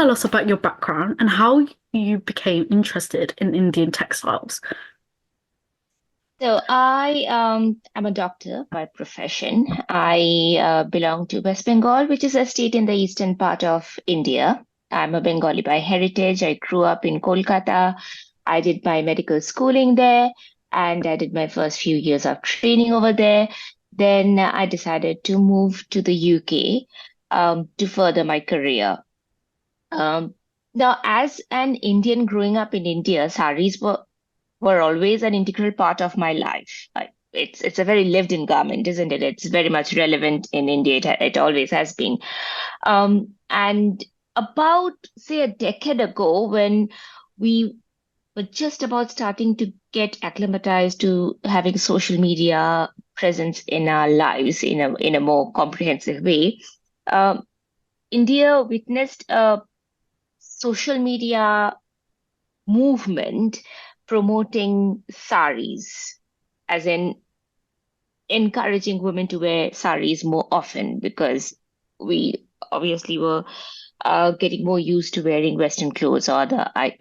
tell us about your background and how you became interested in Indian textiles? So I am a doctor by profession. I belong to West Bengal, which is a state in the eastern part of India. I'm a Bengali by heritage. I grew up in Kolkata. I did my medical schooling there, and I did my first few years of training over there. Then I decided to move to the UK to further my career. Um, Now, as an Indian growing up in India, saris were always an integral part of my life. It's a very lived-in garment, isn't it? It's very much relevant in India. It always has been. And about, say, a decade ago, when we were just about starting to get acclimatized to having social media presence in our lives in a more comprehensive way, um, India witnessed a social media movement promoting saris, as in encouraging women to wear saris more often because we obviously were getting more used to wearing Western clothes or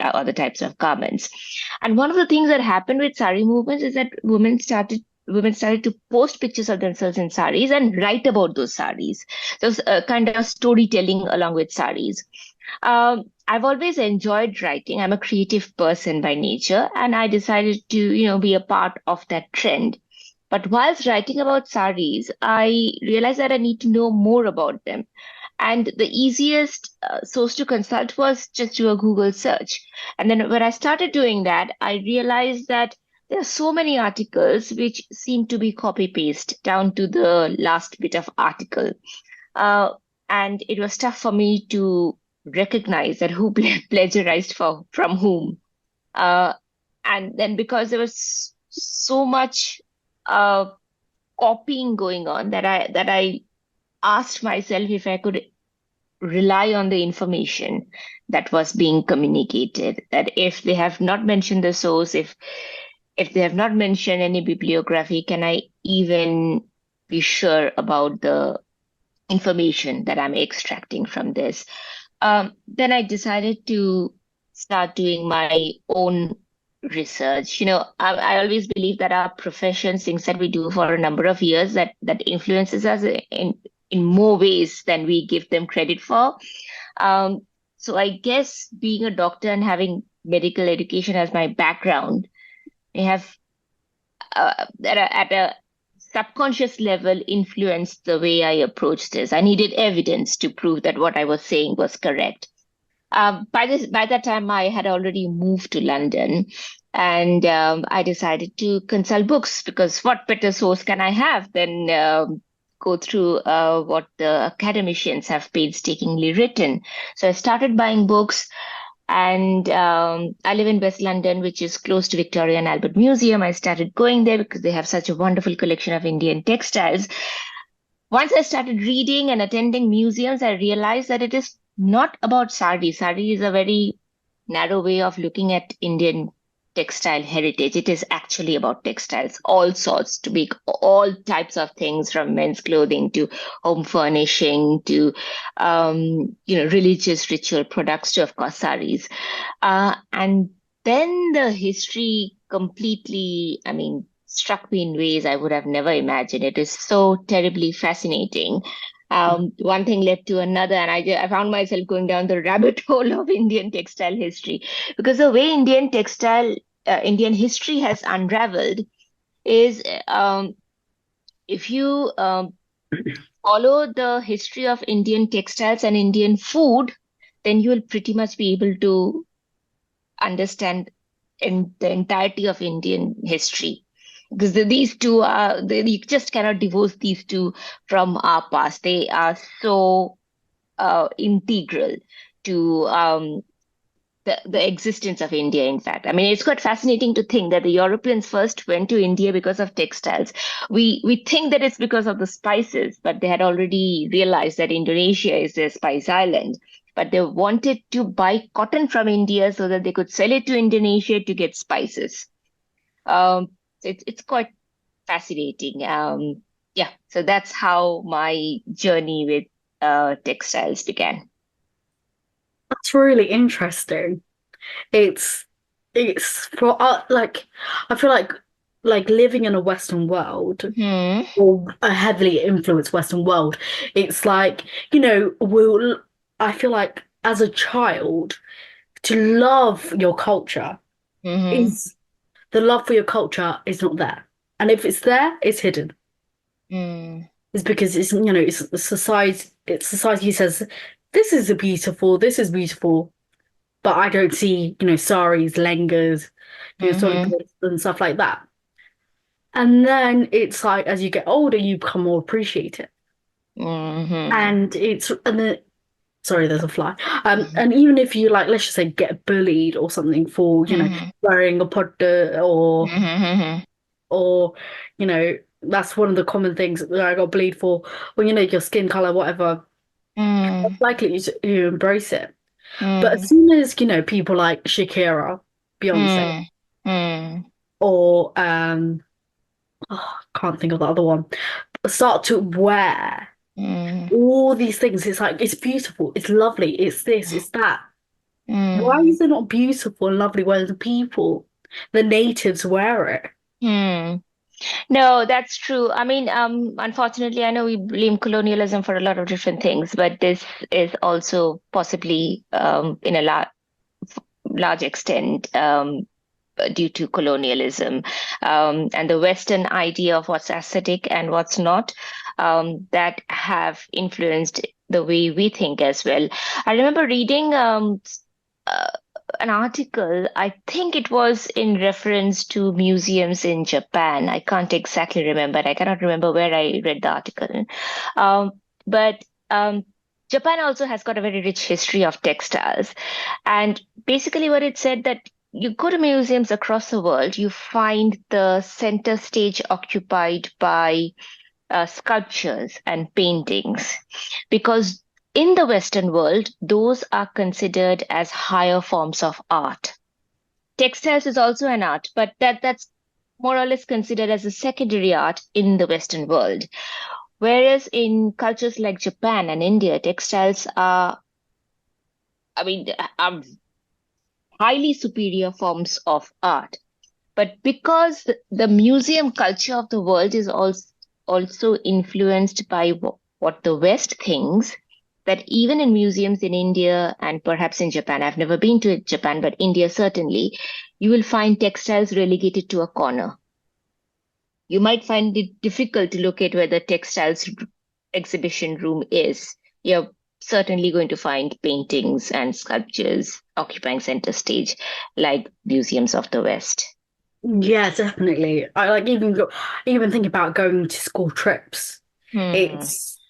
other types of garments. And one of the things that happened with sari movements is that women started to post pictures of themselves in saris and write about those saris. So it's a kind of storytelling along with saris. I've always enjoyed writing. I'm a creative person by nature, and I decided to, be a part of that trend. But whilst writing about saris, I realized that I need to know more about them. And the easiest source to consult was just do a Google search. And then when I started doing that, I realized that there are so many articles which seem to be copy paste down to the last bit of article. Uh, and it was tough for me to recognize that who plagiarized from whom. Uh, and then because there was so much uh, copying going on that I asked myself if I could rely on the information that was being communicated. That if they have not mentioned the source, if they have not mentioned any bibliography, can I even be sure about the information that I'm extracting from this? Then I decided to start doing my own research. I always believe that our profession, things that we do for a number of years, that influences us in more ways than we give them credit for. Um, so I guess being a doctor and having medical education as my background, I have at a subconscious level influenced the way I approached this. I needed evidence to prove that what I was saying was correct. By that time, I had already moved to London, and I decided to consult books because what better source can I have than go through what the academicians have painstakingly written. So I started buying books, and I live in West London, which is close to Victoria and Albert Museum. I started going there because they have such a wonderful collection of Indian textiles. Once I started reading and attending museums, I realized that it is not about sari. Sari is a very narrow way of looking at Indian textile heritage. It is actually about textiles, all sorts, to make all types of things from men's clothing to home furnishing to, religious ritual products to, of course, saris. And then the history completely, I mean, struck me in ways I would have never imagined. It is so terribly fascinating. One thing led to another, and I found myself going down the rabbit hole of Indian textile history because the way Indian history has unraveled is if you follow the history of Indian textiles and Indian food, then you will pretty much be able to understand in the entirety of Indian history. Because these two you just cannot divorce these two from our past. They are so integral to the existence of India, in fact. I mean, it's quite fascinating to think that the Europeans first went to India because of textiles. We think that it's because of the spices, but they had already realized that Indonesia is a spice island. But they wanted to buy cotton from India so that they could sell it to Indonesia to get spices. Um, it's quite fascinating. Yeah, so that's how my journey with textiles began. That's really interesting. It's it's for like I feel like living in a Western world Hmm. or a heavily influenced Western world. It's like, we'll I feel like as a child to love your culture Hmm. is the love for your culture is not there. And if it's there, it's hidden. Hmm. It's because society says this is beautiful, but I don't see, saris, lengas, solid Hmm. goods and stuff like that. And then it's like as you get older, you become more appreciate it. Hmm. And sorry, there's a fly. And even if you like, let's just say get bullied or something for, Hmm. wearing a podder Hmm. or, that's one of the common things that I got bullied for, or, your skin color, whatever, Hmm. it's likely you embrace it. But as Hmm. soon as, people like Shakira, Beyonce, Hmm. Hmm. or I can't think of the other one, start to wear Hmm. all these things, it's like it's beautiful, it's lovely, it's this, it's that. Why Hmm. is it not beautiful and lovely when the natives wear it? Hmm. No, that's true. I mean, unfortunately, I know we blame colonialism for a lot of different things, but this is also possibly, in a large extent, due to colonialism, and the Western idea of what's aesthetic and what's not, that have influenced the way we think as well. I remember reading uh, an article, I think it was in reference to museums in Japan. I can't exactly remember. I cannot remember where I read the article. But Japan also has got a very rich history of textiles. And basically, what it said that you go to museums across the world, you find the center stage occupied by sculptures and paintings, because in the Western world, those are considered as higher forms of art. Textiles is also an art, but that's more or less considered as a secondary art in the Western world. Whereas in cultures like Japan and India, textiles are, I mean, are highly superior forms of art. But because the museum culture of the world is also influenced by what the West thinks, that even in museums in India and perhaps in Japan, I've never been to Japan, but India certainly, you will find textiles relegated to a corner. You might find it difficult to locate where the textiles exhibition room is. You're certainly going to find paintings and sculptures occupying center stage, like museums of the West. Yeah, definitely. I like even think about going to school trips. Hmm.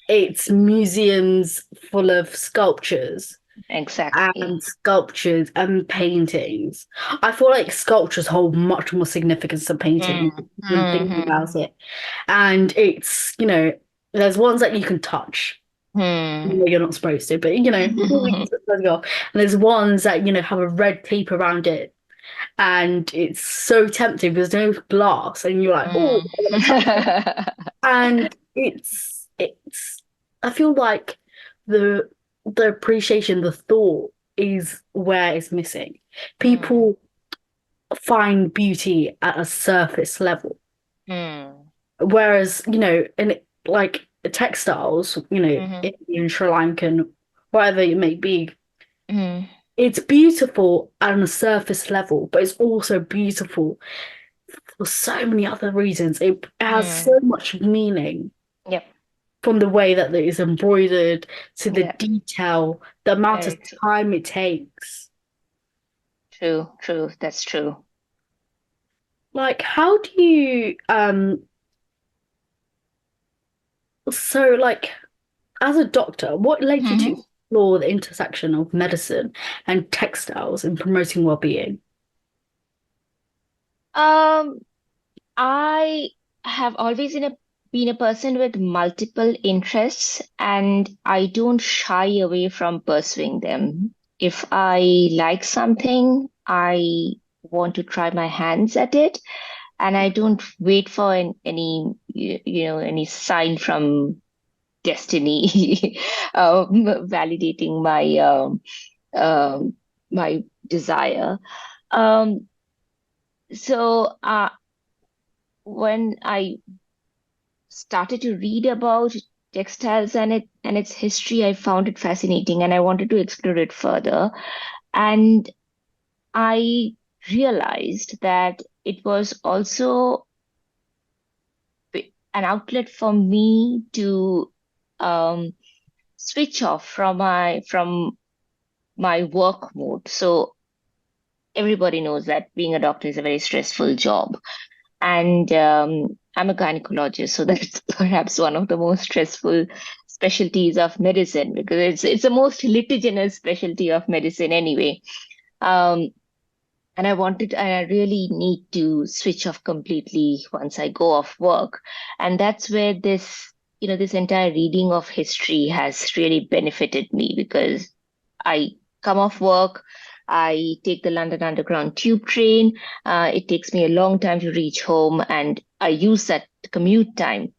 It's museums full of Exactly. sculptures and paintings. I feel like sculptures hold much more significance than paintings Mm, when thinking hmm, about it. And there's ones that you can touch. hmm, You're not supposed to, but hmm. let's go. And there's ones that, have a red tape around it and it's so tempting. There's no glass, and you're like, oh, Mm. I want to touch it. And it's. I feel like the the appreciation, the thought is where it's missing. Mm, People find beauty at a surface level, mm, whereas in like textiles, mhm, Indian, Sri Lankan, whatever it may be, mm, it's beautiful on a surface level, but it's also beautiful for so many other reasons. It has so mm. much meaning Yep, from the way that it is embroidered to the yep, detail, the amount of very true. time it takes. True, true, that's true. Like, how do you so like as a doctor, what led you to Mhm. explore the intersection of medicine and textiles in promoting well-being? Um, I have always been a person with multiple interests, and I don't shy away from pursuing them. If I like something, I want to try my hands at it, and I don't wait for any sign from destiny validating my um, my desire. Um, so when I started to read about textiles and its history, I found it fascinating and I wanted to explore it further. And I realized that it was also an outlet for me to um, switch off from my work mode. So everybody knows that being a doctor is a very stressful job. And I'm a gynecologist, so that's perhaps one of the most stressful specialties of medicine because it's the most litigious specialty of medicine anyway. Um, and I really need to switch off completely once I go off work. And that's where this entire reading of history has really benefited me because I come off work, I take the London Underground tube train. It takes me a long time to reach home, and I use that commute time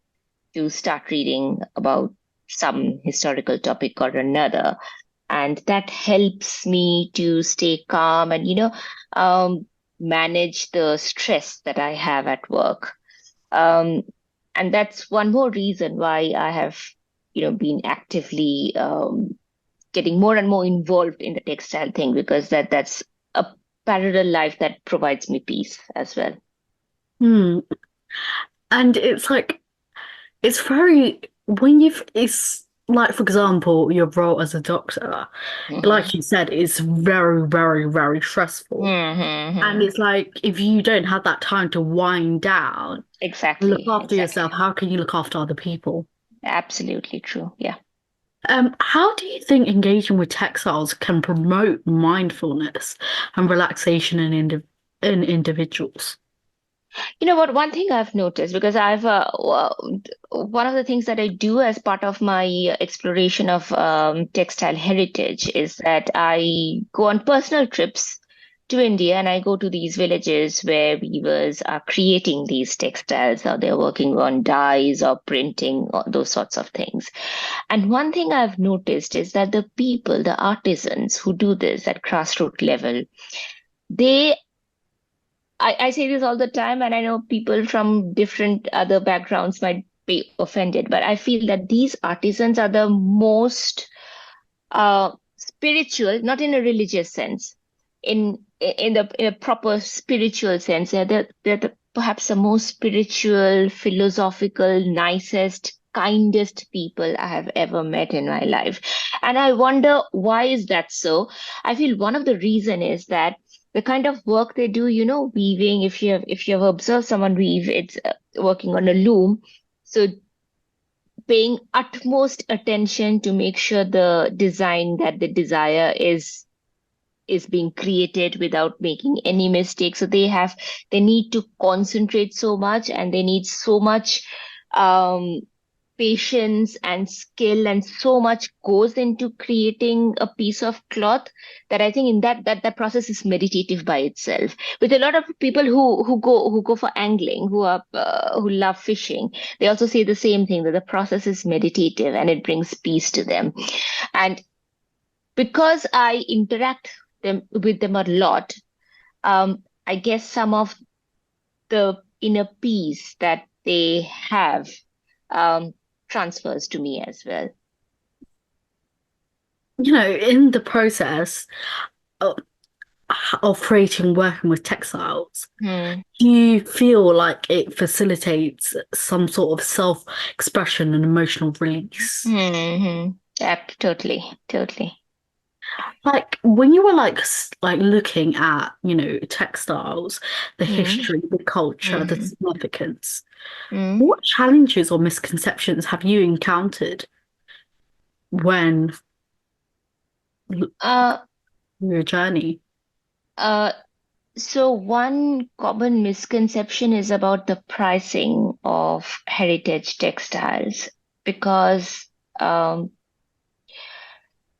to start reading about some historical topic or another. And that helps me to stay calm and, um, manage the stress that I have at work. Um, and that's one more reason why I have, been actively getting more and more involved in the textile thing because that's a parallel life that provides me peace as well. Hmm. And it's like it's very when you've it's like for example, your role as a doctor, Hmm. like you said, it's very, very, very stressful. And Hmm. it's like if you don't have that time to wind down, look Exactly, after exactly. yourself, how can you look after other people? Absolutely true. Yeah. How do you think engaging with textiles can promote mindfulness and relaxation in individuals? You know what? One thing I've noticed because one of the things that I do as part of my exploration of textile heritage is that I go on personal trips to India and I go to these villages where weavers are creating these textiles or they're working on dyes or printing or those sorts of things. And one thing I've noticed is that the people, the artisans who do this at grassroots level, they I say this all the time, and I know people from different other backgrounds might be offended, but I feel that these artisans are the most spiritual, not in a religious sense, in a proper spiritual sense. They're perhaps the most spiritual, philosophical, nicest, kindest people I have ever met in my life. And I wonder why is that so? I feel one of the reason is that the kind of work they do, weaving, if you have observed someone weave, it's working on a loom. So paying utmost attention to make sure the design that they desire is being created without making any mistakes. So they need to concentrate so much and they need so much um patience and skill and so much goes into creating a piece of cloth that I think in that process is meditative by itself. With a lot of people who go for angling, who love fishing, they also say the same thing that the process is meditative and it brings peace to them. And because I interact with them a lot, I guess some of the inner peace that they have um, transfers to me as well. In the process of, of creating working with textiles, Hmm. do you feel like it facilitates some sort of self-expression and emotional release? Hmm. Yep, totally, totally. Like when you were like looking at, textiles, the Hmm. history, the culture, the Hmm. significance, Hmm. what challenges or misconceptions have you encountered when Uh, your journey? uh, so one common misconception is about the pricing of heritage textiles because um,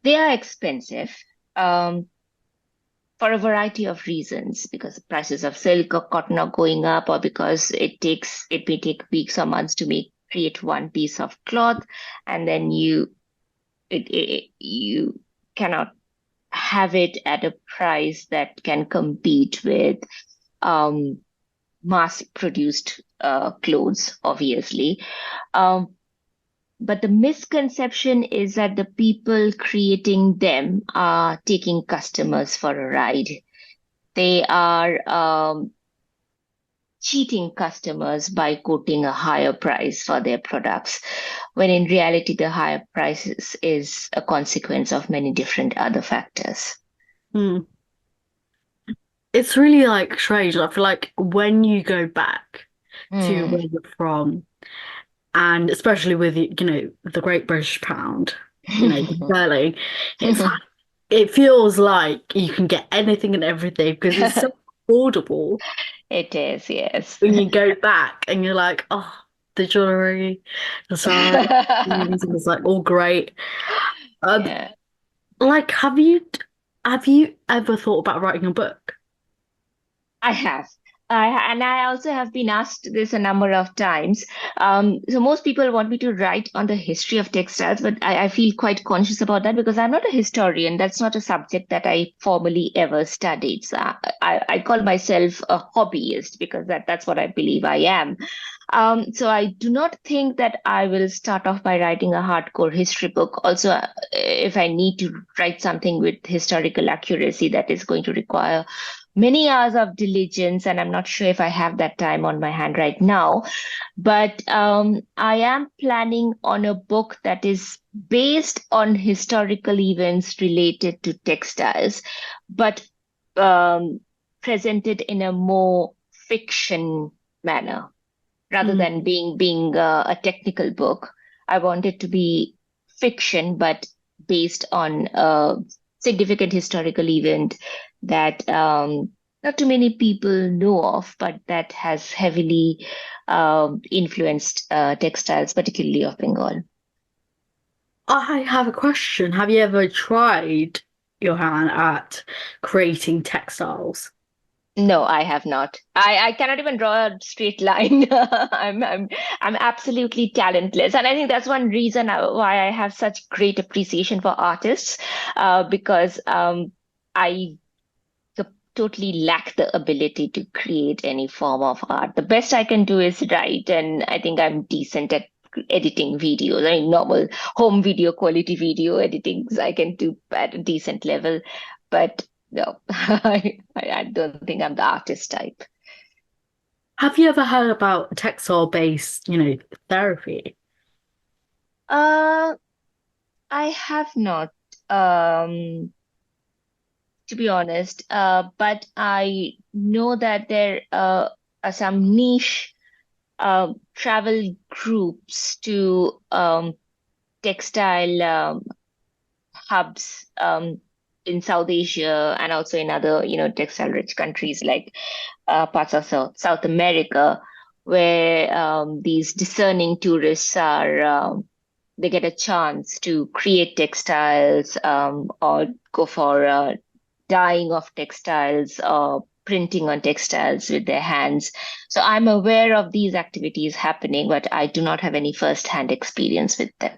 they are expensive. Um, for a variety of reasons because the prices of silk or cotton are going up or because it may take weeks or months to create one piece of cloth and then you cannot have it at a price that can compete with um, mass-produced clothes, obviously. Um, but the misconception is that the people creating them are taking customers for a ride. They are cheating customers by quoting a higher price for their products, when in reality, the higher prices is a consequence of many different other factors. Hmm. It's really like strange. I feel like when you go back to Mm. where you're from, and especially with the Great British Pound, the sterling, it's like it feels like you can get anything and everything because it's so affordable. It is, yes. When you go back and you're like, oh, the jewelry, the size, it's like all great. Um, Yeah. like, have you ever thought about writing a book? I have. And I also have been asked this a number of times. So most people want me to write on the history of textiles, but I feel quite conscious about that because I'm not a historian. That's not a subject that I formally ever studied. So I call myself a hobbyist because that's what I believe I am. So I do not think that I will start off by writing a hardcore history book. Also, if I need to write something with historical accuracy, that is going to require many hours of diligence, and I'm not sure if I have that time on my hand right now. But I am planning on a book that is based on historical events related to textiles, but um, presented in a more fiction manner rather Mm. than being a technical book. I want it to be fiction, but based on a significant historical event that not too many people know of, but that has heavily influenced textiles, particularly of Bengal. I have a question. Have you ever tried your hand at creating textiles? No, I have not. I cannot even draw a straight line. I'm absolutely talentless, and I think that's one reason why I have such great appreciation for artists, because I totally lack the ability to create any form of art. The best I can do is write, and I think I'm decent at editing videos. I mean, normal home video quality video editings I can do at a decent level, but no, I don't think I'm the artist type. Have you ever heard about textile-based, therapy? Uh, I have not, um, to be honest, but I know that there are some niche travel groups to textile hubs in South Asia and also in other, textile-rich countries like parts of South America, where these discerning tourists they get a chance to create textiles or go for dyeing of textiles or printing on textiles with their hands. So I'm aware of these activities happening, but I do not have any first-hand experience with them.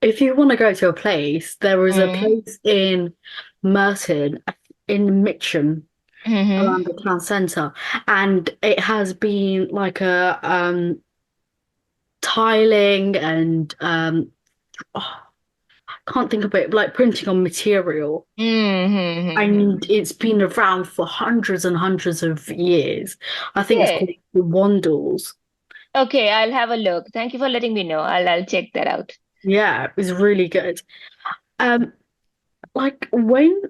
If you want to go to a place, there is a Mm-hmm. place in Merton, in Mitcham, Mm-hmm. around the town centre, and it has been like a tiling and oh, I can't think of it, like printing on material. Mm-hmm. And it's been around for hundreds and hundreds of years. I think it's called Okay. the Wandles. Okay, I'll have a look. Thank you for letting me know. I'll check that out. Yeah, it was really good. Um, like when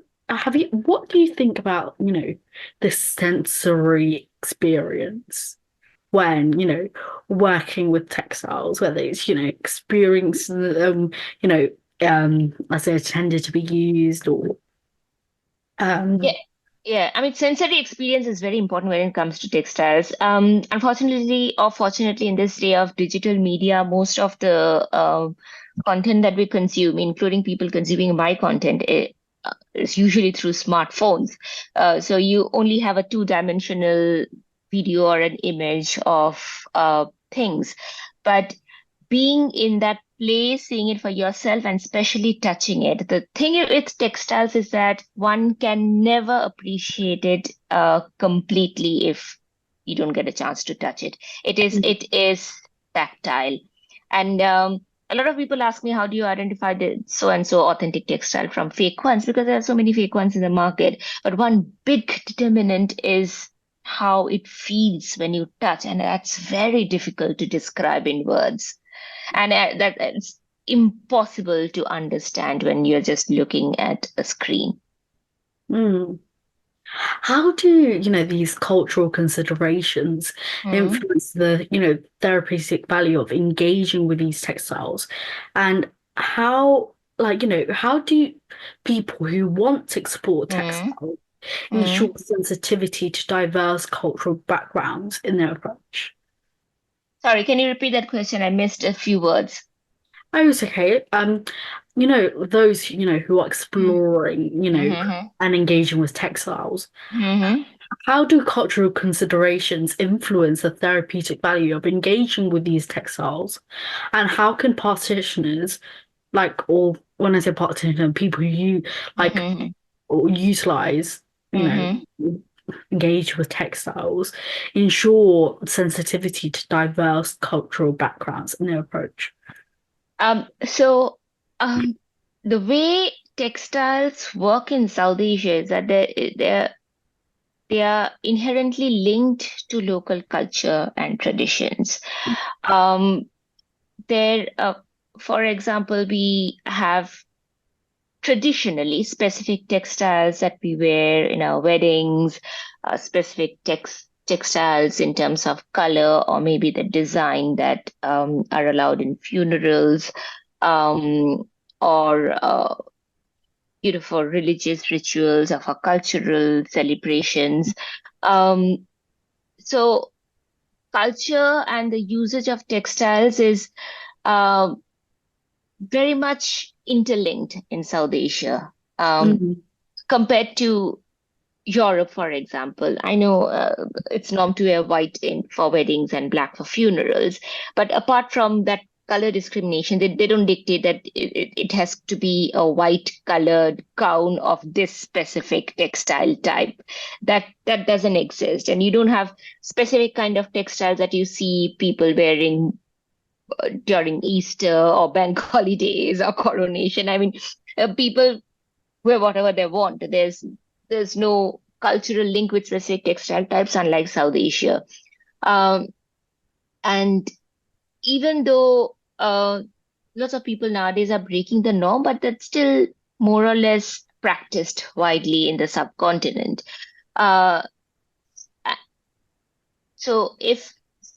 what do you think about, the sensory experience when, working with textiles, whether it's, experiencing them, as they're intended to be used or Yeah, um yeah. I mean, sensory experience is very important when it comes to textiles. Unfortunately or fortunately, in this day of digital media, most of the content that we consume, including people consuming my content, is usually through smartphones. So you only have a two-dimensional video or an image of things. But being in that place, seeing it for yourself, and especially touching it. The thing with textiles is that one can never appreciate it completely if you don't get a chance to touch it. It is tactile, and a lot of people ask me, how do you identify the so and so authentic textile from fake ones? Because there are so many fake ones in the market. But one big determinant is how it feels when you touch, and that's very difficult to describe in words, and that it's impossible to understand when you're just looking at a screen. Mm. How do, these cultural considerations Mm, influence the, therapeutic value of engaging with these textiles? And how, how do people who want to explore mm, textiles mm. ensure sensitivity to diverse cultural backgrounds in their approach? Sorry, can you repeat that question? I missed a few words. Oh, it's okay. Those, who are Mm, exploring, mhm, and engaging with textiles. mhm. How do cultural considerations influence the therapeutic value of engaging with these textiles? And how can practitioners, or when I say practitioners, people who like Mhm, or utilize, you mhm. know, engage with textiles, ensure sensitivity to diverse cultural backgrounds in their approach? So, the way textiles work in South Asia is that they are inherently linked to local culture and traditions. Um, there, for example, we have traditionally specific textiles that we wear in our weddings, specific textiles in terms of color or maybe the design that are allowed in funerals, um, or for religious rituals or for cultural celebrations. Um, so culture and the usage of textiles is uh, very much interlinked in South Asia. Mm, Compared to Europe, for example, I know it's norm to wear white for weddings and black for funerals, but apart from that color discrimination, they don't dictate that it has to be a white colored gown of this specific textile type. That doesn't exist, and you don't have specific kind of textiles that you see people wearing during Easter or bank holidays or coronation. I mean, people wear whatever they want. There's no cultural link with specific textile types, unlike South Asia. Um, and even though lots of people nowadays are breaking the norm, but that's still more or less practiced widely in the subcontinent. Uh, so if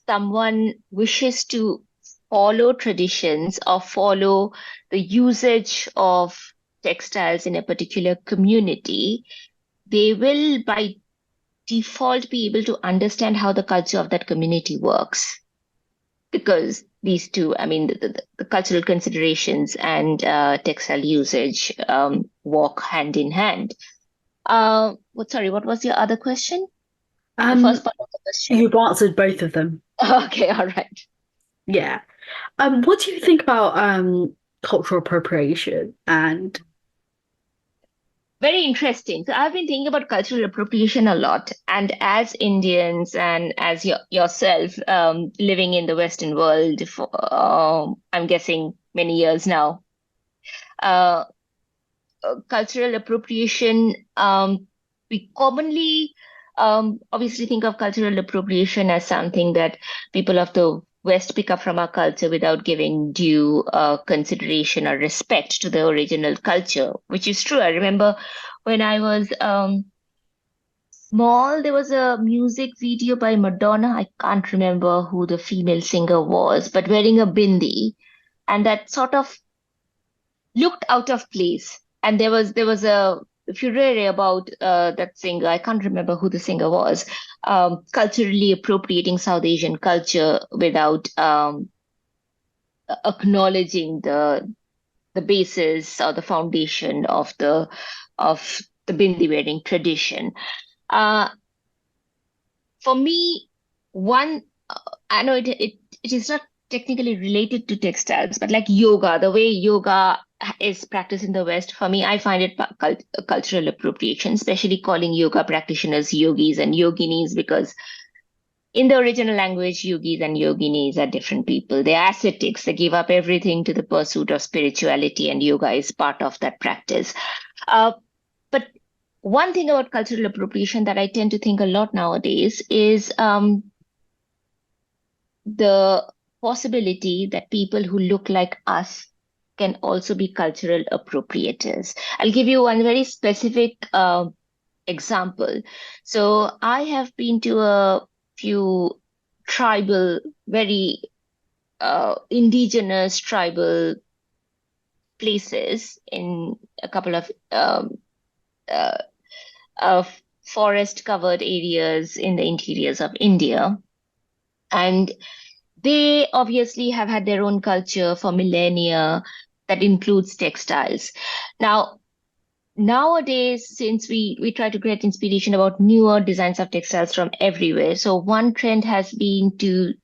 someone wishes to follow traditions or follow the usage of textiles in a particular community, they will by default be able to understand how the culture of that community works, because these two, I mean, the cultural considerations and textile usage walk hand in hand. Sorry, what was your other question? The first Um, part of the question? you've answered both of them. Okay, all right. Yeah. What do you think about cultural appropriation and Very interesting. So I've been thinking about cultural appropriation a lot, and as Indians and as yourself, living in the Western world for I'm guessing many years now, uh, cultural appropriation, we commonly obviously think of cultural appropriation as something that people of the West pick up from our culture without giving due consideration or respect to the original culture, which is true. I remember when I was small, there was a music video by Madonna. I can't remember who the female singer was, but wearing a bindi, and that sort of looked out of place. And there was a furore about that singer. I can't remember who the singer was. Culturally appropriating South Asian culture without acknowledging the basis or the foundation of the bindi wearing tradition. Uh, for me, one I know it is not technically related to textiles, but like yoga, the way yoga is practiced in the West, for me, I find it cultural appropriation, especially calling yoga practitioners yogis and yoginis, because in the original language, yogis and yoginis are different people. They are ascetics. They give up everything to the pursuit of spirituality, and yoga is part of that practice. Uh, but one thing about cultural appropriation that I tend to think a lot nowadays is the possibility that people who look like us can also be cultural appropriators. I'll give you one very specific example. So I have been to a few tribal, very indigenous tribal places in a couple uh, of forest covered areas in the interiors of India. And they obviously have had their own culture for millennia that includes textiles. Now, nowadays, since we try to get inspiration about newer designs of textiles from everywhere, so one trend has been to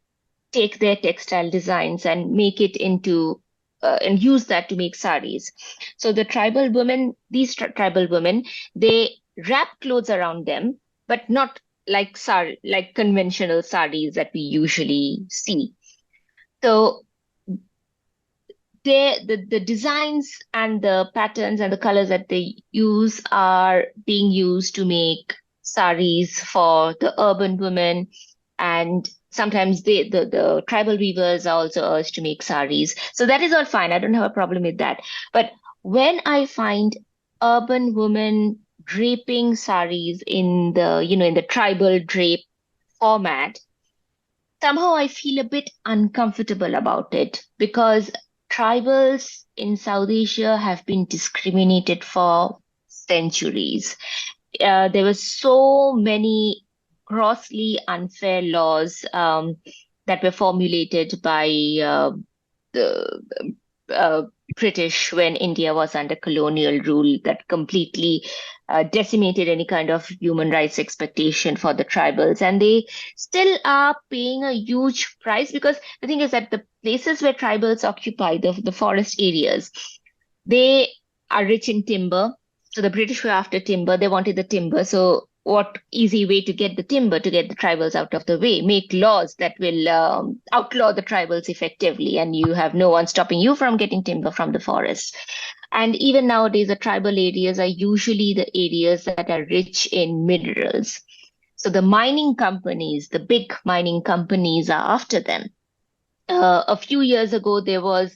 take their textile designs and make it into and use that to make saris. So the tribal women, these tribal women, they wrap clothes around them, but not like like conventional saris that we usually see. So the designs and the patterns and the colors that they use are being used to make saris for the urban women, and sometimes the tribal weavers are also urged to make saris. So that is all fine. I don't have a problem with that. But when I find urban women draping saris in the tribal drape format, somehow I feel a bit uncomfortable about it, because tribals in South Asia have been discriminated for centuries. There were so many grossly unfair laws that were formulated by the uh, British when India was under colonial rule, that completely decimated any kind of human rights expectation for the tribals. And they still are paying a huge price, because the thing is that the places where tribals occupy, the forest areas, they are rich in timber. So the British were after timber. They wanted the timber. So what easy way to get the timber, to get the tribals out of the way? Make laws that will outlaw the tribals effectively, and you have no one stopping you from getting timber from the forest. And even nowadays, the tribal areas are usually the areas that are rich in minerals. So the mining companies, the big mining companies, are after them. A few years ago, there was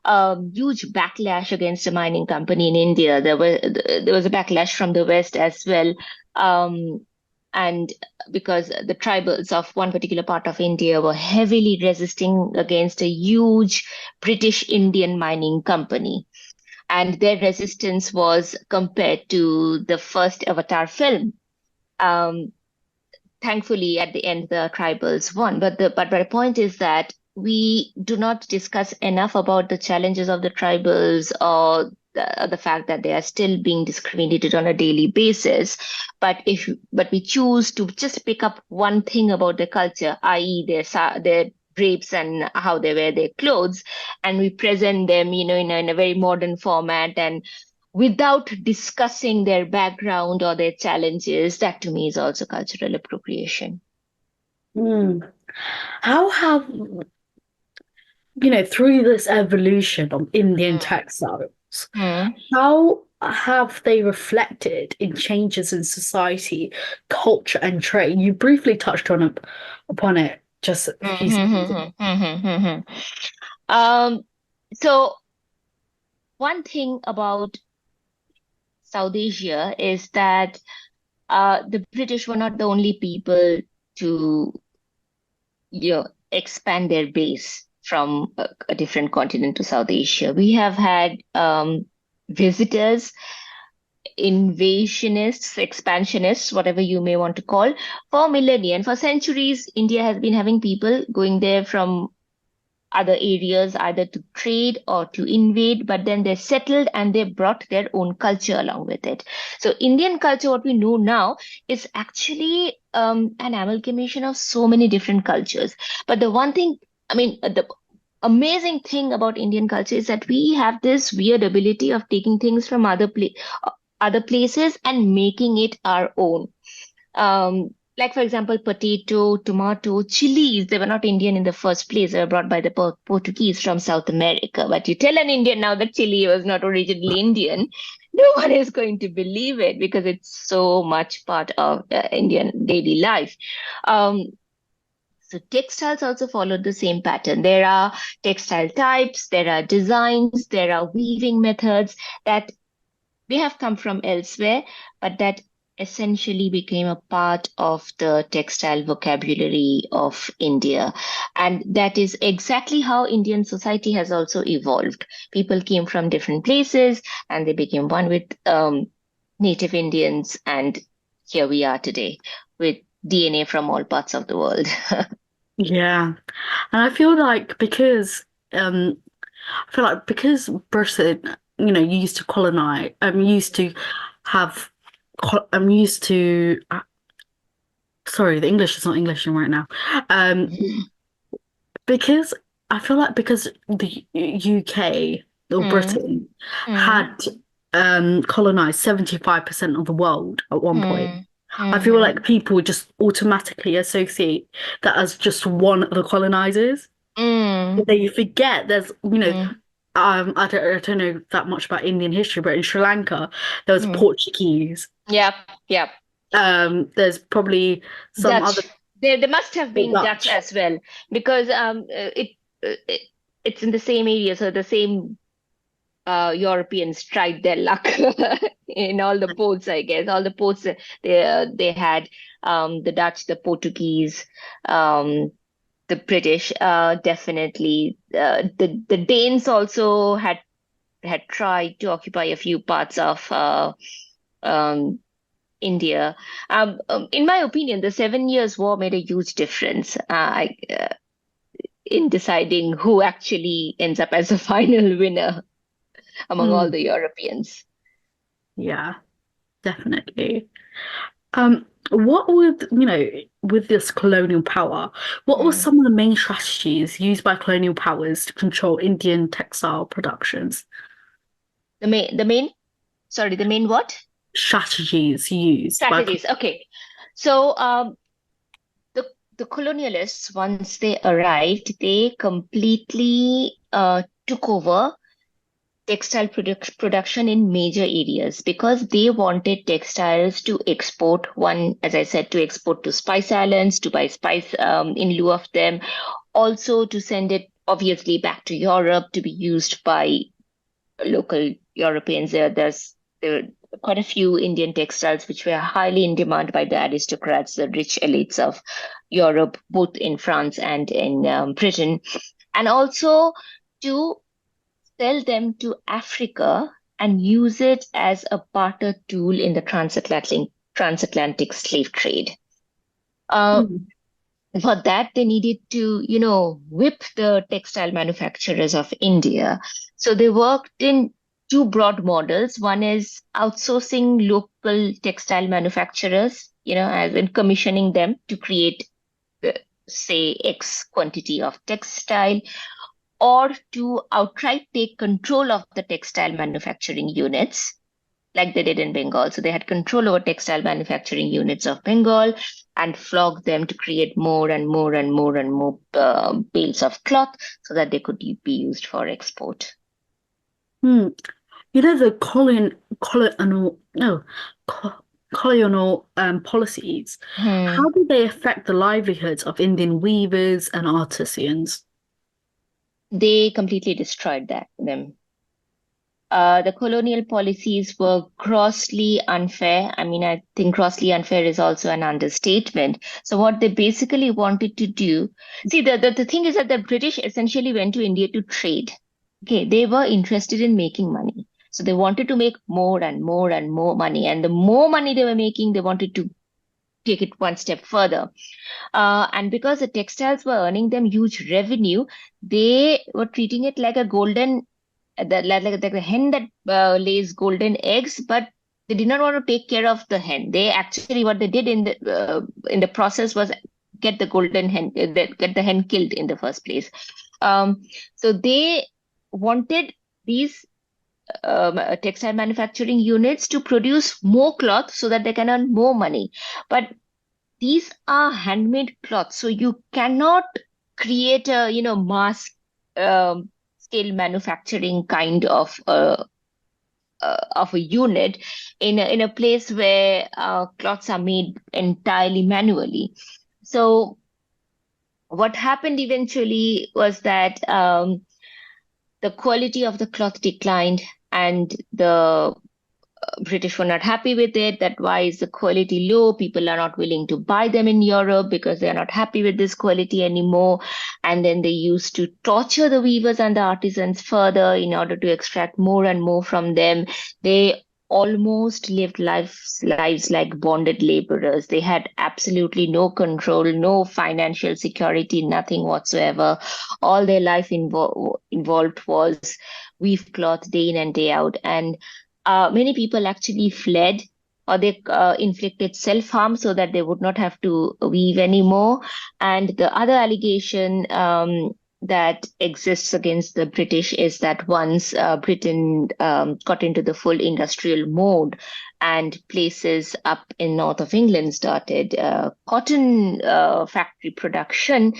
a huge backlash against a mining company in India. There was a backlash from the West as well, and because the tribals of one particular part of India were heavily resisting against a huge British Indian mining company, and their resistance was compared to the first Avatar film. Um, Thankfully, at the end, the tribals won. But my point is that we do not discuss enough about the challenges of the tribals, or the fact that they are still being discriminated on a daily basis. But we choose to just pick up one thing about their culture, i.e., their drapes and how they wear their clothes, and we present them, in a very modern format, and without discussing their background or their challenges. That to me is also cultural appropriation. Mm. How have, through this evolution of Indian textiles, Mm. how have they reflected in changes in society, culture, and trade? You briefly touched upon it just a few seconds ago. Um, so one thing about South Asia is that the British were not the only people to expand their base from a different continent to South Asia. We have had visitors, invasionists, expansionists, whatever you may want to call, for millennia. And for centuries, India has been having people going there from other areas, either to trade or to invade, but then they settled and they brought their own culture along with it. So Indian culture, what we know now, is actually an amalgamation of so many different cultures. But the one thing, I mean, amazing thing about Indian culture is that we have this weird ability of taking things from other places and making it our own. Like for example, potato, tomato, chilies. They were not Indian in the first place. They were brought by the Portuguese from South America. But you tell an Indian now that chili was not originally Indian, no one is going to believe it because it's so much part of Indian daily life. Um, so textiles also followed the same pattern. There are textile types, there are designs, there are weaving methods that they have come from elsewhere, but that essentially became a part of the textile vocabulary of India. And that is exactly how Indian society has also evolved. People came from different places and they became one with native Indians. And here we are today with DNA from all parts of the world. Yeah. And I feel like because Britain, used to colonize, used to have, I'm used to, sorry, the English is not English right now. Um, because I feel like because the UK or Mm, Britain mm, had colonized 75% of the world at one point. mm, I feel mm, like people just automatically associate that as just one of the colonizers. mm, They forget mm, I don't know that much about Indian history, but in Sri Lanka there was mm. Portuguese. Yep, yep. There's probably some other Dutch. There must have been Dutch Dutch. as well because it it's in the same area, so the same Europeans tried their luck in all the ports, I guess. All the ports they had the Dutch, the Portuguese, um, the British, definitely. The Danes also had tried to occupy a few parts of um, India. In my opinion, the 7 Years' War made a huge difference in deciding who actually ends up as a final winner among all Mm, the Europeans. yeah, definitely. What would, with this colonial power, what were Hmm. some of the main strategies used by colonial powers to control Indian textile productions? The main what? Strategies used by, Strategies. Okay. So the the colonialists, once they arrived, they completely took over textile production in major areas because they wanted textiles to export. One, as I said, to export to spice islands, to buy spice in lieu of them, also to send it obviously back to Europe to be used by local Europeans. There were quite a few Indian textiles which were highly in demand by the aristocrats, the rich elites of Europe, both in France and in Britain, and also to sell them to Africa and use it as a barter tool in the transatlantic slave trade. Uh, Mm, for that, they needed to, whip the textile manufacturers of India. So they worked in two broad models. One is outsourcing local textile manufacturers, as in commissioning them to create, uh, say, X quantity of textile, or to outright take control of the textile manufacturing units like they did in Bengal. So they had control over textile manufacturing units of Bengal and flogged them to create more and more and more and more bales of cloth so that they could be used for export. mm. The colonial, no, co- colonial policies, Hmm. how do they affect the livelihoods of Indian weavers and artisans? They completely destroyed them. The colonial policies were grossly unfair. I mean, I think grossly unfair is also an understatement. So, what they basically wanted to do, see, the thing is that the British essentially went to India to trade. Okay, they were interested in making money. So, they wanted to make more and more and more money. And the more money they were making, they wanted to take it one step further. And because the textiles were earning them huge revenue, they were treating it like a golden like the hen that lays golden eggs, but they did not want to take care of the hen. They actually what they did in the process was get the golden hen, get the hen killed in the first place. So they wanted these textile manufacturing units to produce more cloth so that they can earn more money. But these are handmade cloths, so you cannot create a mass scale manufacturing kind of a unit in a place where cloths are made entirely manually. So what happened eventually was that the quality of the cloth declined, and the British were not happy with it. That why is the quality low? People are not willing to buy them in Europe because they are not happy with this quality anymore. And then they used to torture the weavers and the artisans further in order to extract more and more from them. They almost lived lives like bonded laborers. They had absolutely no control, no financial security, nothing whatsoever. All their life involved was weave cloth day in and day out. And many people actually fled, or they inflicted self-harm so that they would not have to weave anymore. And the other allegation that exists against the British is that once Britain got into the full industrial mode and places up in north of England started cotton factory production,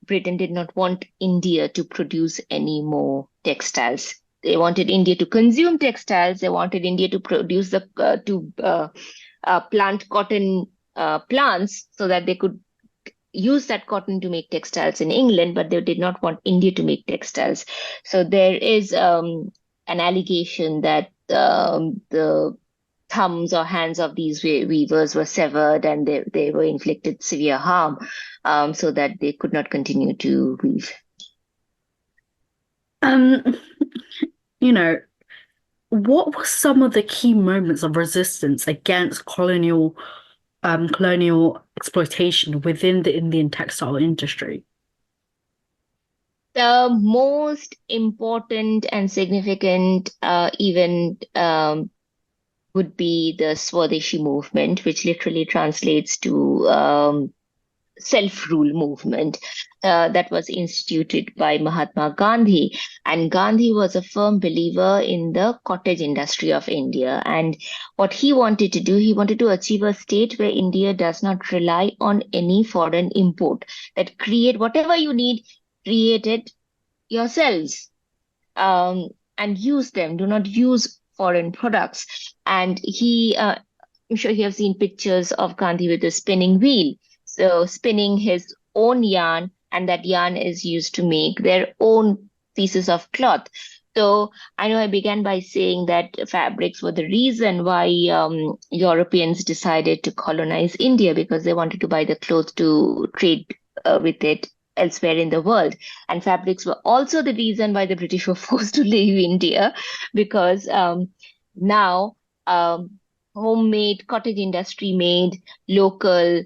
Britain did not want India to produce any more textiles. They wanted India to consume textiles. They wanted India to produce plant cotton plants so that they could use that cotton to make textiles in England, but they did not want India to make textiles. So there is an allegation that the thumbs or hands of these weavers were severed, and they were inflicted severe harm, so that they could not continue to weave. Um, you know, what were some of the key moments of resistance against colonial exploitation within the Indian textile industry? The most important and significant event would be the Swadeshi movement, which literally translates to self-rule movement that was instituted by Mahatma Gandhi. And Gandhi was a firm believer in the cottage industry of India. And what he wanted to do, he wanted to achieve a state where India does not rely on any foreign import, that create whatever you need, create it yourselves, and use them. Do not use foreign products. And I'm sure you have seen pictures of Gandhi with a spinning wheel. So spinning his own yarn, and that yarn is used to make their own pieces of cloth. So I know I began by saying that fabrics were the reason why Europeans decided to colonize India, because they wanted to buy the clothes to trade with it elsewhere in the world. And fabrics were also the reason why the British were forced to leave India, because now homemade cottage industry made local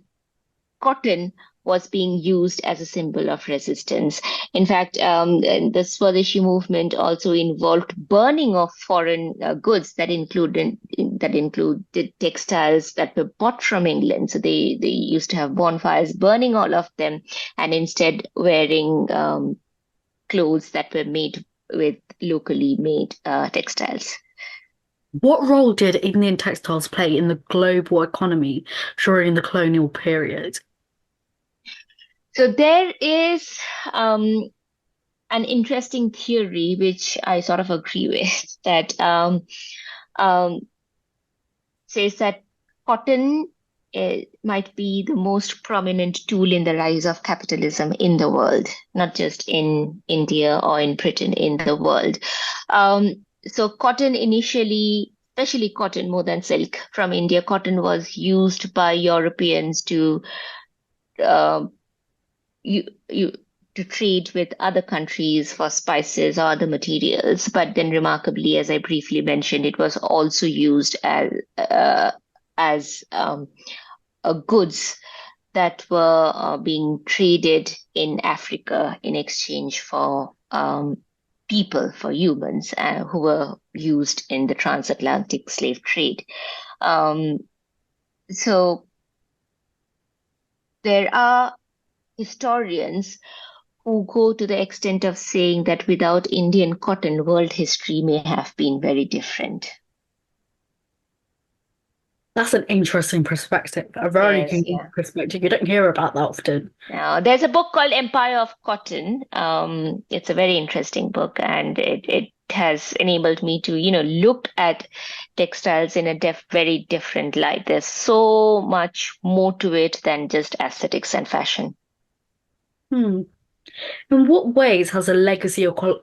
cotton was being used as a symbol of resistance. In fact, the Swadeshi movement also involved burning of foreign goods that included textiles that were bought from England. So they used to have bonfires, burning all of them, and instead wearing clothes that were made with locally made textiles. What role did Indian textiles play in the global economy during the colonial period? So there is an interesting theory which I sort of agree with, that um, says that cotton might be the most prominent tool in the rise of capitalism in the world, not just in India or in Britain, in the world. So cotton initially, especially cotton more than silk from India, cotton was used by Europeans to uh, you you to trade with other countries for spices or other materials. But then, remarkably, as I briefly mentioned, it was also used as goods that were being traded in Africa in exchange for people, for humans who were used in the transatlantic slave trade. Um, so there are historians who go to the extent of saying that without Indian cotton, world history may have been very different. That's an interesting perspective, a very Yes, unique yeah. perspective. You don't hear about that often. Now, there's a book called Empire of Cotton. It's a very interesting book, and it has enabled me to, look at textiles in a very different light. There's so much more to it than just aesthetics and fashion. Hmm. In what ways has a legacy of clon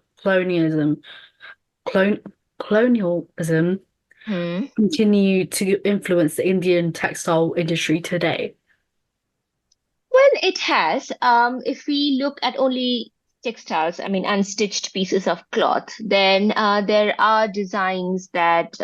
colonialism Hmm. continued to influence the Indian textile industry today? Well, it has. If we look at only textiles, I mean, unstitched pieces of cloth, then there are designs that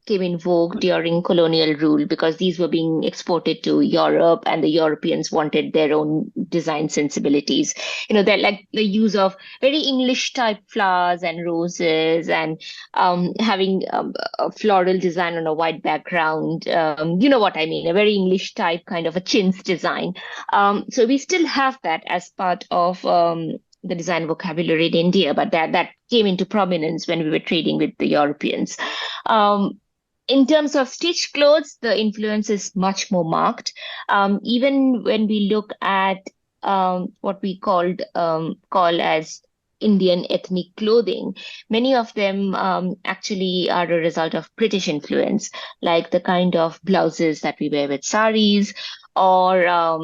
came in vogue during colonial rule because these were being exported to Europe and the Europeans wanted their own design sensibilities. They're like the use of very English type flowers and roses and having a floral design on a white background. You know what I mean? A very English type kind of a chintz design. So we still have that as part of the design vocabulary in India, but that came into prominence when we were trading with the Europeans. Um, in terms of stitched clothes, the influence is much more marked. Even when we look at what we call as Indian ethnic clothing, many of them actually are a result of British influence, like the kind of blouses that we wear with saris, or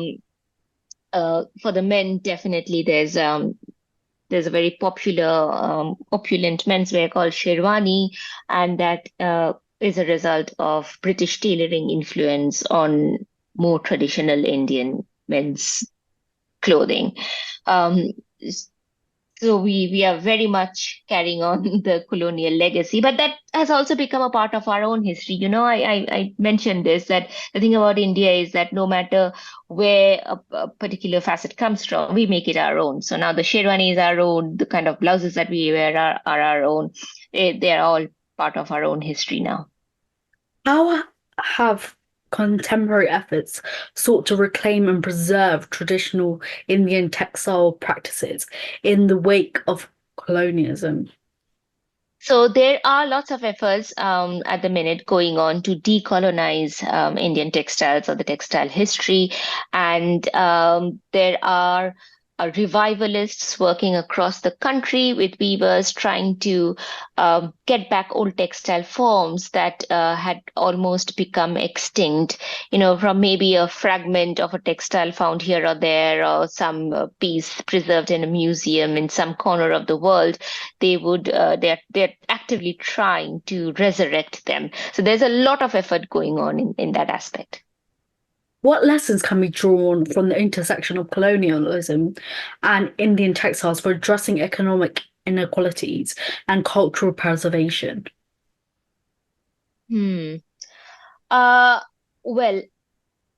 for the men, definitely there's a very popular opulent menswear called sherwani, and that is a result of British tailoring influence on more traditional Indian men's clothing. Um, so we are very much carrying on the colonial legacy, but that has also become a part of our own history. I mentioned this, that the thing about India is that no matter where a particular facet comes from, we make it our own. So now the sherwani is our own, the kind of blouses that we wear are our own. They're all part of our own history now. How have contemporary efforts sought to reclaim and preserve traditional Indian textile practices in the wake of colonialism? So there are lots of efforts at the minute going on to decolonize Indian textiles or the textile history, and there are revivalists working across the country with weavers trying to get back old textile forms that had almost become extinct. From maybe a fragment of a textile found here or there, or some piece preserved in a museum in some corner of the world. They're actively trying to resurrect them. So there's a lot of effort going on in that aspect. What lessons can be drawn from the intersection of colonialism and Indian textiles for addressing economic inequalities and cultural preservation? Hmm. Uh, well,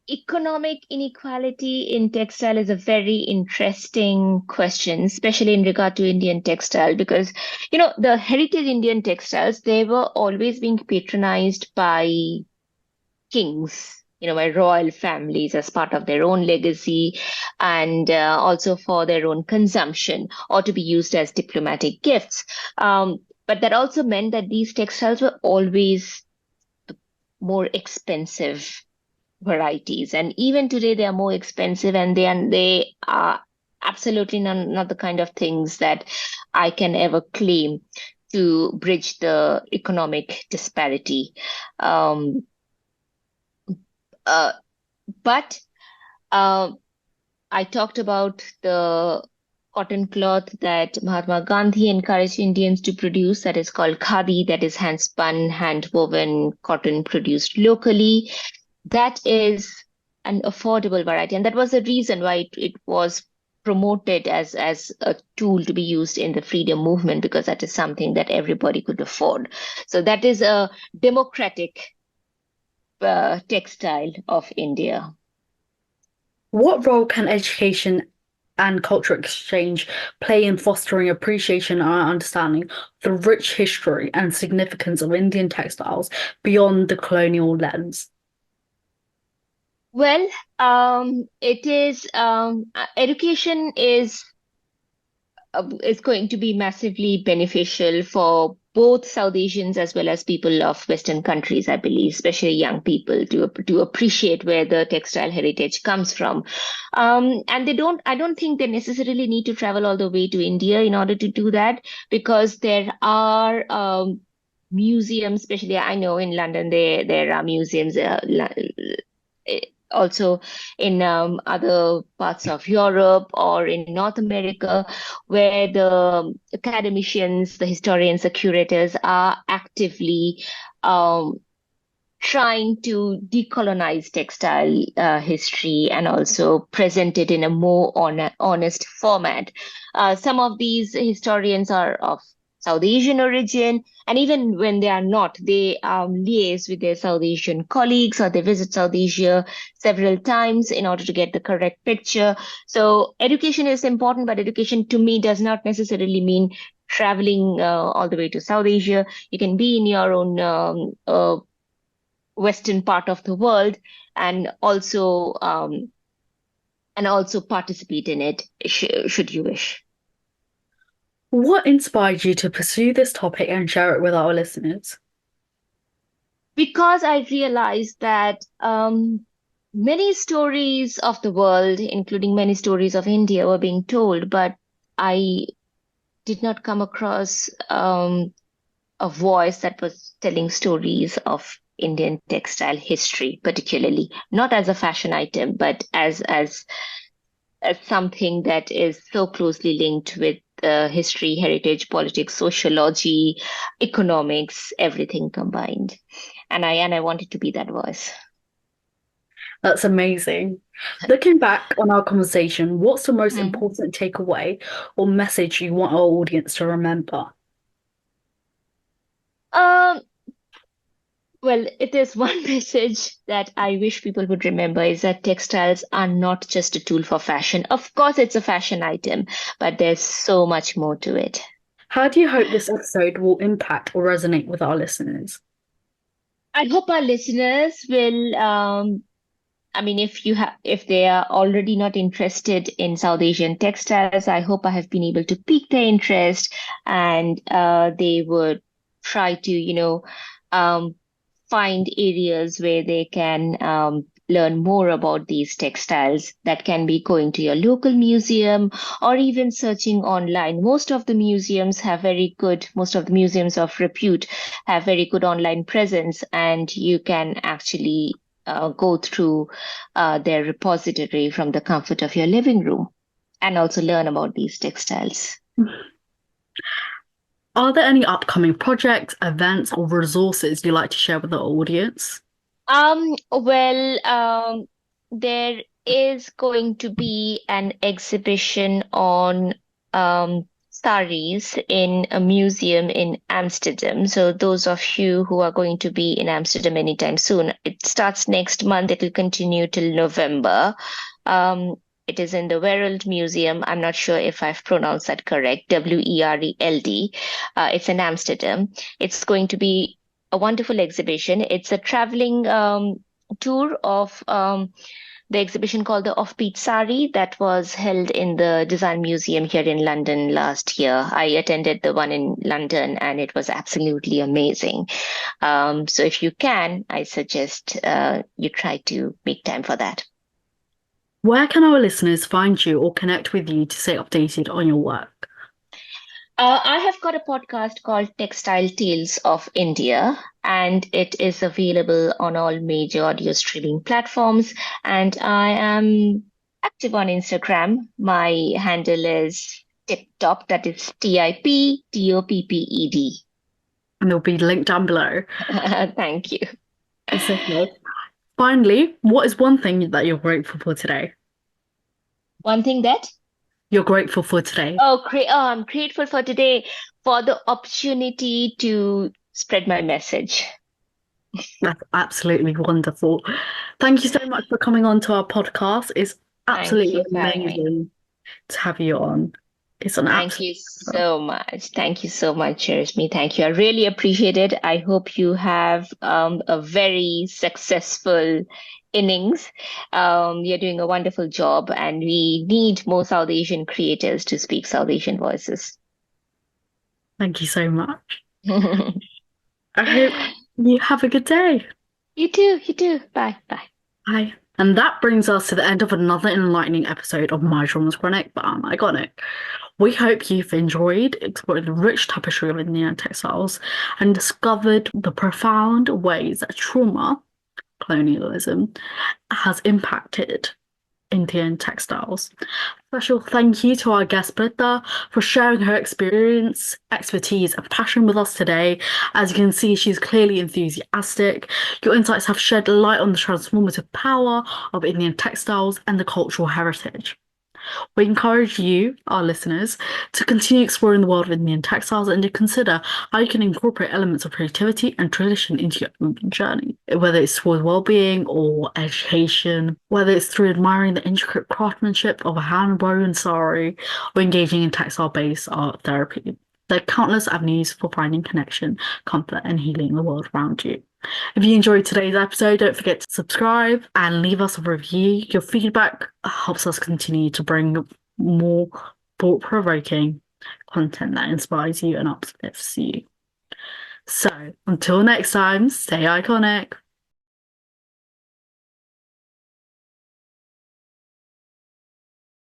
economic inequality in textile is a very interesting question, especially in regard to Indian textile, because the heritage Indian textiles, they were always being patronized by kings, by royal families as part of their own legacy, and also for their own consumption or to be used as diplomatic gifts. But that also meant that these textiles were always more expensive varieties, and even today they are more expensive, and they are absolutely not the kind of things that I can ever claim to bridge the economic disparity. Um, uh, but uh, I talked about the cotton cloth that Mahatma Gandhi encouraged Indians to produce, that is called khadi, that is hand spun, hand woven cotton produced locally. That is an affordable variety, and that was the reason why it was promoted as a tool to be used in the freedom movement, because that is something that everybody could afford. So that is a democratic textile of India. What role can education and cultural exchange play in fostering appreciation and understanding of the rich history and significance of Indian textiles beyond the colonial lens? Well, it is education is is going to be massively beneficial for both South Asians as well as people of Western countries, I believe, especially young people, to appreciate where the textile heritage comes from. And I don't think they necessarily need to travel all the way to India in order to do that, because there are museums, especially I know in London, there are museums. Also in other parts of Europe or in North America, where the academicians, the historians, the curators are actively um, trying to decolonize textile history and also present it in a more honest format. Some of these historians are of South Asian origin, and even when they are not, they liaise with their South Asian colleagues or they visit South Asia several times in order to get the correct picture. So, education is important, but education to me does not necessarily mean traveling all the way to South Asia. You can be in your own Western part of the world and also participate in it should you wish. What inspired you to pursue this topic and share it with our listeners? Because I realized that many stories of the world, including many stories of India, were being told, but I did not come across a voice that was telling stories of Indian textile history, particularly not as a fashion item, but as something that is so closely linked with history, heritage, politics, sociology, economics, everything combined. And I wanted to be that voice. That's amazing. Looking back on our conversation, what's the most Mm. important takeaway or message you want our audience to remember? Um, well, it is one message that I wish people would remember is that textiles are not just a tool for fashion. Of course, it's a fashion item, but there's so much more to it. How do you hope this episode will impact or resonate with our listeners? I hope our listeners will I mean, if they are already not interested in South Asian textiles, I hope I have been able to pique their interest, and they would try to, um, find areas where they can learn more about these textiles. That can be going to your local museum or even searching online. Most of the museums of repute have very good online presence, and you can actually go through their repository from the comfort of your living room and also learn about these textiles. Are there any upcoming projects, events, or resources you'd like to share with the audience? Well, there is going to be an exhibition on saris in a museum in Amsterdam. So those of you who are going to be in Amsterdam anytime soon, it starts next month. It will continue till November. Um, it is in the Wereld Museum. I'm not sure if I've pronounced that correct. Wereld. It's in Amsterdam. It's going to be a wonderful exhibition. It's a traveling tour of the exhibition called the Offbeat Sari that was held in the Design Museum here in London last year. I attended the one in London and it was absolutely amazing. So if you can, I suggest you try to make time for that. Where can our listeners find you or connect with you to stay updated on your work? I have got a podcast called Textile Tales of India, and it is available on all major audio streaming platforms. And I am active on Instagram. My handle is TipTop, that is TIPTOPPED. And they'll be linked down below. Thank you. It's okay. Finally, what is one thing that you're grateful for today? One thing that You're grateful for today. I'm grateful for today for the opportunity to spread my message. That's absolutely wonderful. Thank you so much for coming on to our podcast. It's Thank absolutely you for having me. amazing to have you on. It's an Thank you absolute so much. Thank you so much, Cherishmi. Thank you. I really appreciate it. I hope you have a very successful innings. You're doing a wonderful job, and we need more South Asian creators to speak South Asian voices. Thank you so much. You I hope you have a good day. too, you too. Bye, bye. Bye. And that brings us to the end of another enlightening episode of My Drummer's Chronic, but I'm Iconic. We hope you've enjoyed exploring the rich tapestry of Indian textiles and discovered the profound ways that trauma, colonialism, has impacted Indian textiles. Special thank you to our guest Pritha for sharing her experience, expertise, and passion with us today. As you can see, she's clearly enthusiastic. Your insights have shed light on the transformative power of Indian textiles and the cultural heritage. We encourage you, our listeners, to continue exploring the world of Indian textiles and to consider how you can incorporate elements of creativity and tradition into your own journey, whether it's towards well-being or education, whether it's through admiring the intricate craftsmanship of a hand-woven sari or engaging in textile-based art therapy. There are countless avenues for finding connection, comfort, and healing the world around you. If you enjoyed today's episode, don't forget to subscribe and leave us a review. Your feedback helps us continue to bring more thought-provoking content that inspires you and uplifts you. So, until next time, stay iconic.